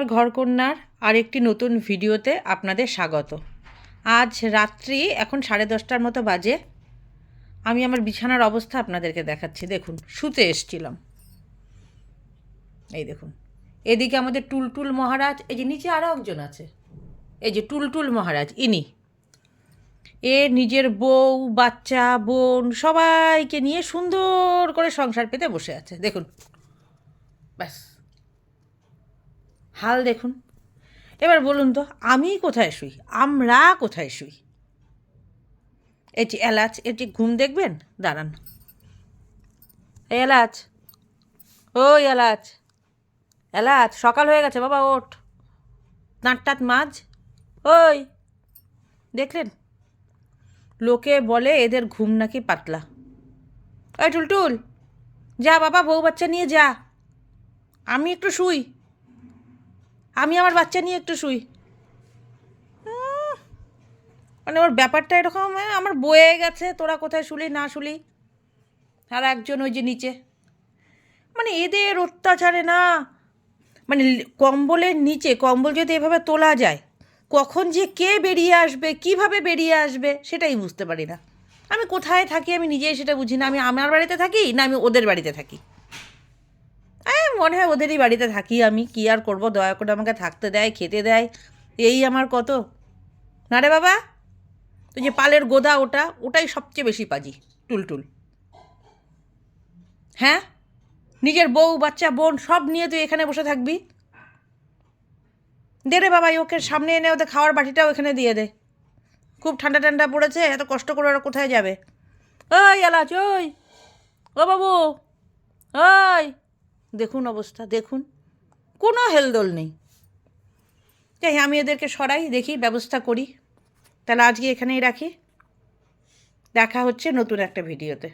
আমার ঘরকন্যার আরেকটি নতুন ভিডিওতে আপনাদের স্বাগত। আজ রাত্রি এখন 10:30টার মতো বাজে। আমি আমার বিছানার অবস্থা আপনাদেরকে দেখাচ্ছি। দেখুন, শুতে এসছিলাম, এই দেখুন। এদিকে আমাদের টুলটুল মহারাজ, এই যে নিচে আরও একজন আছে, এই যে টুলটুল মহারাজ, ইনি এ নিজের বউ, বাচ্চা, বোন সবাইকে নিয়ে সুন্দর করে সংসার পেতে বসে আছে। দেখুন, ব্যাস হাল দেখুন। এবার বলুন তো, আমি কোথায় শুই, আমরা কোথায় শুই? এই যে এলাচ, এর যে ঘুম দেখবেন, দাঁড়ান। এই এলাচ, ওই এলাচ, এলাচ, সকাল হয়ে গেছে বাবা, ওঠ, দাঁত টাত মাছ। ওই দেখলেন, লোকে বলে এদের ঘুম নাকি পাতলা। ওই টুলটুল, যা বাবা, বউ বাচ্চা নিয়ে যা, আমি একটু শুই, আমি আমার বাচ্চা নিয়ে একটু শুই। মানে ওর ব্যাপারটা এরকম, আমার বয়ে গেছে, তোরা কোথায় শুলি না শুলি। আর একজন ওই যে নিচে, মানে এদের অত্যাচারে না, মানে কম্বলের নিচে, কম্বল যদি এভাবে তোলা যায়, কখন যে কে বেরিয়ে আসবে, কিভাবে বেরিয়ে আসবে, সেটাই বুঝতে পারি না। আমি কোথায় থাকি আমি নিজেই সেটা বুঝি না। আমি আমার বাড়িতে থাকি না আমি ওদের বাড়িতে থাকি? মনে হয় ওদেরই বাড়িতে থাকি। আমি কি আর করব, দয়া করে আমাকে থাকতে দেয়, খেতে দেয়, এই আমার কত না রে বাবা। তো যে পালের গোদা, ওটাই সবচেয়ে বেশি পাজি, টুলটুল। হ্যাঁ, নিজের বউ বাচ্চা বোন সব নিয়ে তুই এখানে বসে থাকবি? দে রে বাবা, ওকে সামনে এনে ওদের খাওয়ার বাটিটাও এখানে দিয়ে দে। খুব ঠান্ডা ঠান্ডা পড়েছে, এত কষ্ট করে ওরা কোথায় যাবে? ওই এলাচ, ওই, ও বাবু, ওই দেখুন অবস্থা, দেখুন, কোনো হেলদোল নেই। যাই, আমি এদেরকে সরাই, দেখি ব্যবস্থা করি। তাহলে আজকে এখানেই রাখি। দেখা হচ্ছে নতুন একটা ভিডিওতে।